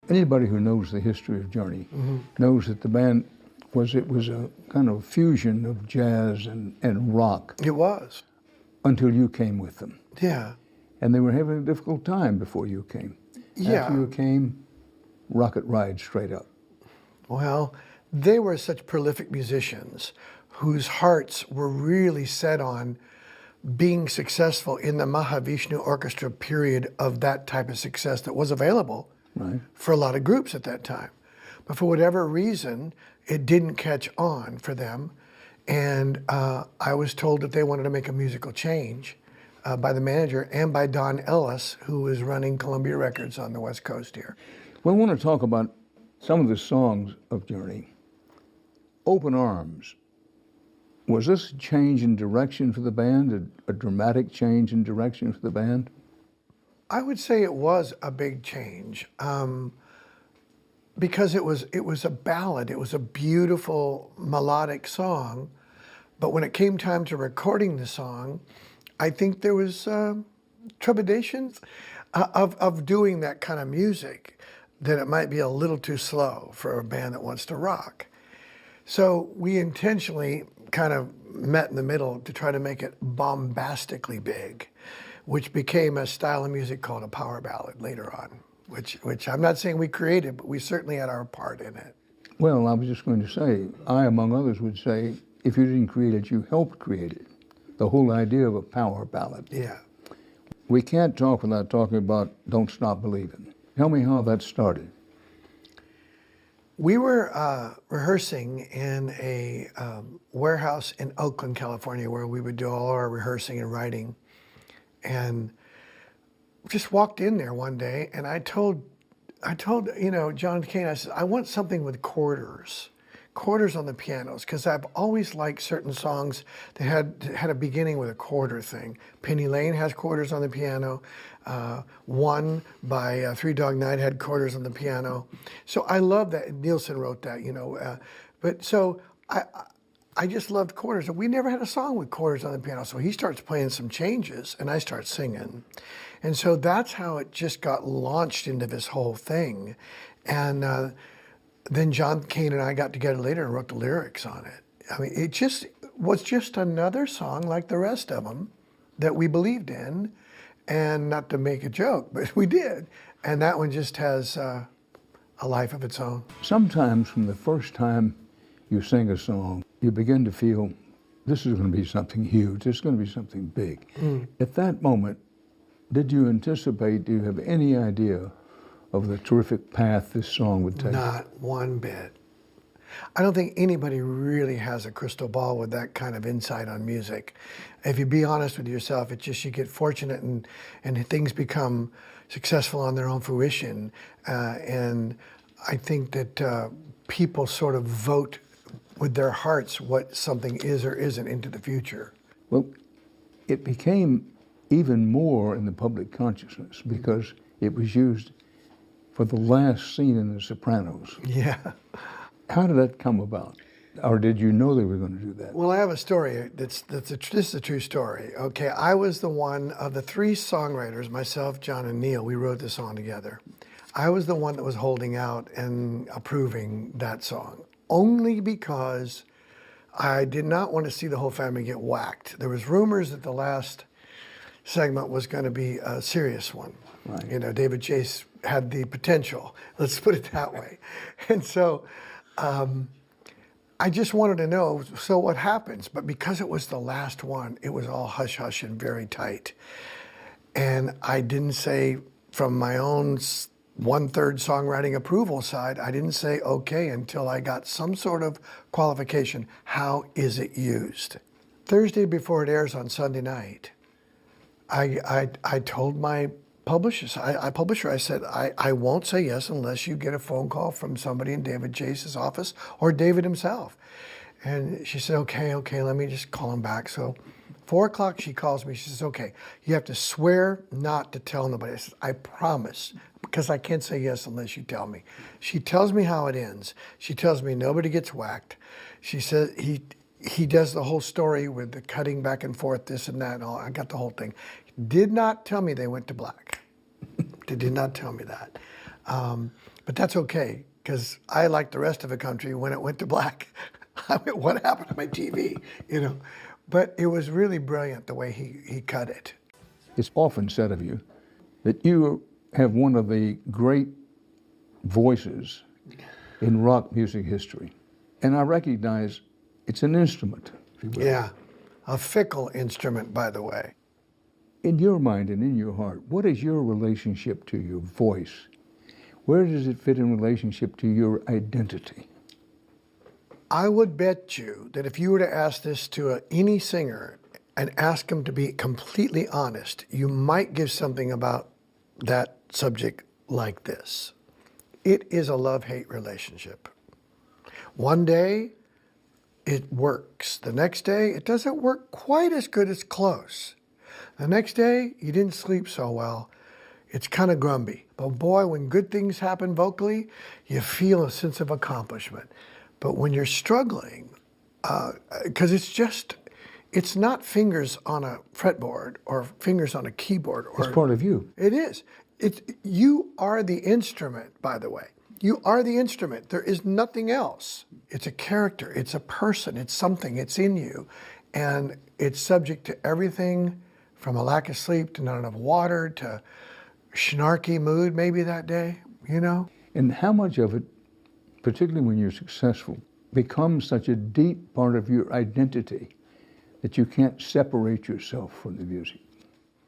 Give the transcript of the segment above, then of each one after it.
Anybody who knows the history of Journey knows that the band was a kind of fusion of jazz and rock. It was. Until you came with them. Yeah. And they were having a difficult time before you came. Yeah. After you came, rocket ride straight up. Well, they were such prolific musicians whose hearts were really set on being successful in the Mahavishnu Orchestra period of that type of success that was available for a lot of groups at that time. But for whatever reason, it didn't catch on for them. And I was told that they wanted to make a musical change by the manager and by Don Ellis, who was running Columbia Records on the West Coast here. Well, I want to talk about some of the songs of Journey. Open Arms. Was this a change in direction for the band, a dramatic change in direction for the band? I would say it was a big change because it was a ballad. It was a beautiful melodic song, but when it came time to recording the song, I think there was trepidation of doing that kind of music, that it might be a little too slow for a band that wants to rock. So we intentionally kind of met in the middle to try to make it bombastically big, which became a style of music called a power ballad later on, which I'm not saying we created, but we certainly had our part in it. Well, I was just going to say, I, among others, would say, if you didn't create it, you helped create it. The whole idea of a power ballad. Yeah. We can't talk without talking about Don't Stop Believin'. Tell me how that started. We were rehearsing in a warehouse in Oakland, California, where we would do all our rehearsing and writing. And just walked in there one day, and I told John Kane, I said, I want something with quarters on the pianos, because I've always liked certain songs that had a beginning with a quarter thing. Penny Lane has quarters on the piano. One by Three Dog Night had quarters on the piano. So I love that. Nielsen wrote that, but so I just loved quarters. And we never had a song with quarters on the piano. So he starts playing some changes, and I start singing. And so that's how it just got launched into this whole thing. And then John Kane and I got together later and wrote the lyrics on it. I mean, it just was just another song like the rest of them that we believed in. And not to make a joke, but we did. And that one just has a life of its own. Sometimes from the first time you sing a song, you begin to feel this is going to be something huge, this is going to be something big. At that moment, did you anticipate, do you have any idea of the terrific path this song would take? Not one bit. I don't think anybody really has a crystal ball with that kind of insight on music. If you be honest with yourself, it's just you get fortunate and things become successful on their own fruition. And I think that people sort of vote with their hearts what something is or isn't into the future. Well, it became even more in the public consciousness because it was used for the last scene in The Sopranos. Yeah. How did that come about? Or did you know they were going to do that? Well, I have a story. This is a true story. Okay, I was the one of the three songwriters, myself, John, and Neil. We wrote the song together. I was the one that was holding out and approving that song, only because I did not want to see the whole family get whacked. There was rumors that the last segment was going to be a serious one. Right. David Chase had the potential. Let's put it that way. And so I just wanted to know, so what happens? But because it was the last one, it was all hush-hush and very tight. And I didn't say, from my own one-third songwriting approval side, I didn't say okay until I got some sort of qualification. How is it used? Thursday before it airs on Sunday night, I told my publisher, I said, I won't say yes unless you get a phone call from somebody in David Chase's office or David himself. And she said, okay, let me just call him back. So 4 o'clock, she calls me. She says, okay, you have to swear not to tell nobody. I said, I promise, because I can't say yes unless you tell me. She tells me how it ends. She tells me nobody gets whacked. She says he does the whole story with the cutting back and forth, this and that, and all. I got the whole thing. Did not tell me they went to black. They did not tell me that. But that's okay, because I, like the rest of the country, when it went to black, I went, what happened to my TV? You know, but it was really brilliant the way he cut it. It's often said of you that you have one of the great voices in rock music history. And I recognize it's an instrument, if you will. Yeah, a fickle instrument, by the way. In your mind and in your heart, what is your relationship to your voice? Where does it fit in relationship to your identity? I would bet you that if you were to ask this to any singer and ask him to be completely honest, you might give something about that subject like this. It is a love-hate relationship. One day, it works. The next day, it doesn't work quite as good as close. The next day, you didn't sleep so well. It's kind of grumpy. But boy, when good things happen vocally, you feel a sense of accomplishment. But when you're struggling, because it's not fingers on a fretboard or fingers on a keyboard. It's part of you. It is. You are the instrument, by the way. You are the instrument. There is nothing else. It's a character. It's a person. It's something. It's in you. And it's subject to everything from a lack of sleep to not enough water to snarky mood maybe that day, you know? And how much of it, particularly when you're successful, becomes such a deep part of your identity that you can't separate yourself from the music?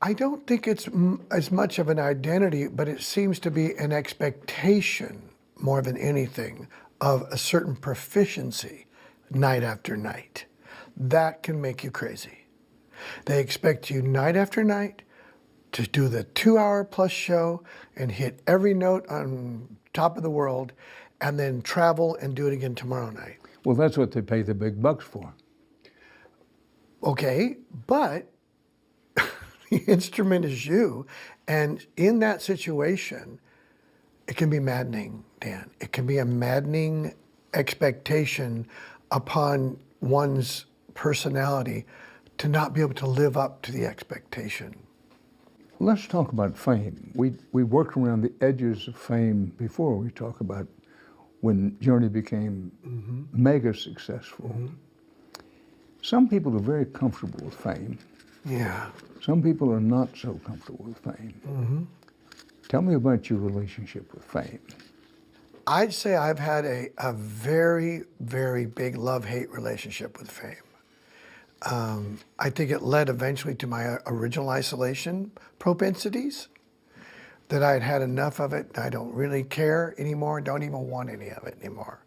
I don't think it's as much of an identity, but it seems to be an expectation more than anything of a certain proficiency night after night. That can make you crazy. They expect you night after night to do the 2-hour-plus show and hit every note on top of the world and then travel and do it again tomorrow night. Well, that's what they pay the big bucks for. Okay, but the instrument is you, and in that situation, it can be maddening, Dan. It can be a maddening expectation upon one's personality to not be able to live up to the expectation. Let's talk about fame. We worked around the edges of fame before we talk about when Journey became mega successful. Some people are very comfortable with fame. Yeah. Some people are not so comfortable with fame. Tell me about your relationship with fame. I'd say I've had a very, very big love-hate relationship with fame. I think it led eventually to my original isolation propensities, that I had had enough of it. I don't really care anymore, don't even want any of it anymore.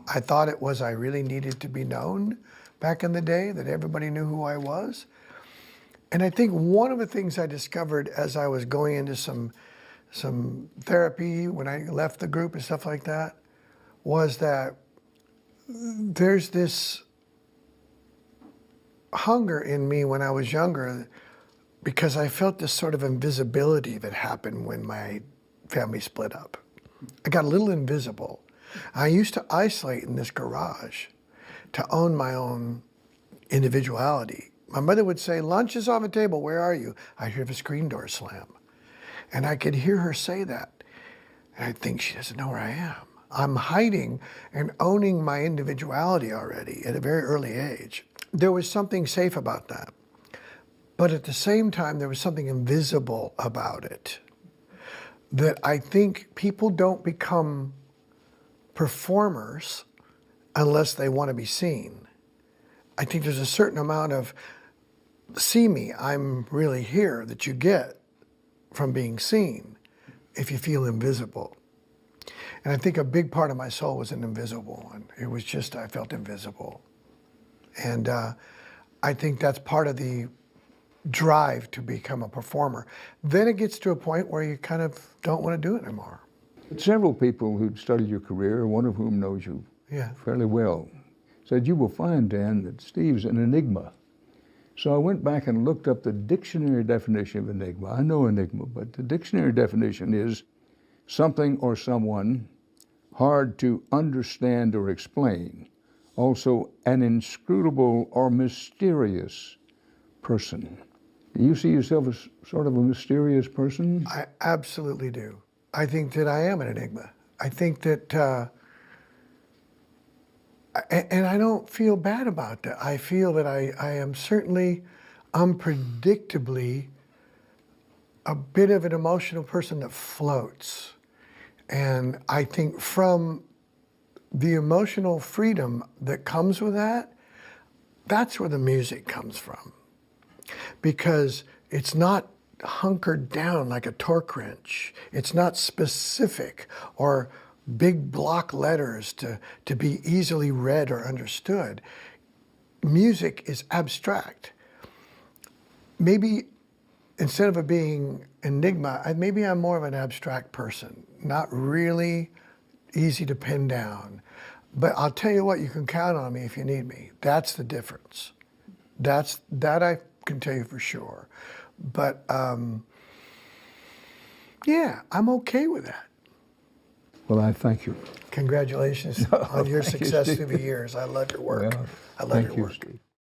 I thought it was I really needed to be known back in the day, that everybody knew who I was. And I think one of the things I discovered as I was going into some therapy when I left the group and stuff like that was that there's this hunger in me when I was younger, because I felt this sort of invisibility that happened when my family split up. I got a little invisible. I used to isolate in this garage to own my own individuality. My mother would say, "Lunch is on the table, where are you?" I'd hear the screen door slam. And I could hear her say that. And I'd think, she doesn't know where I am. I'm hiding and owning my individuality already at a very early age. There was something safe about that. But at the same time, there was something invisible about it, that I think people don't become performers unless they want to be seen. I think there's a certain amount of, see me, I'm really here, that you get from being seen if you feel invisible. And I think a big part of my soul was an invisible one. It was just, I felt invisible. And I think that's part of the drive to become a performer. Then it gets to a point where you kind of don't want to do it anymore. Several people who studied your career, one of whom knows you fairly well, said you will find, Dan, that Steve's an enigma. So I went back and looked up the dictionary definition of enigma. I know enigma, but the dictionary definition is something or someone hard to understand or explain. Also, an inscrutable or mysterious person. Do you see yourself as sort of a mysterious person? I absolutely do. I think that I am an enigma. I think that, and I don't feel bad about that. I feel that I am certainly unpredictably a bit of an emotional person that floats. And I think from the emotional freedom that comes with that, that's where the music comes from. Because it's not hunkered down like a torque wrench. It's not specific or big block letters to be easily read or understood. Music is abstract. Maybe instead of it being enigma, maybe I'm more of an abstract person, not really easy to pin down. But I'll tell you what, you can count on me if you need me. That's the difference. That I can tell you for sure. But yeah, I'm okay with that. Well, I thank you. Congratulations on your success through the years. I love your work. Well, I love thank your you, work. Steve.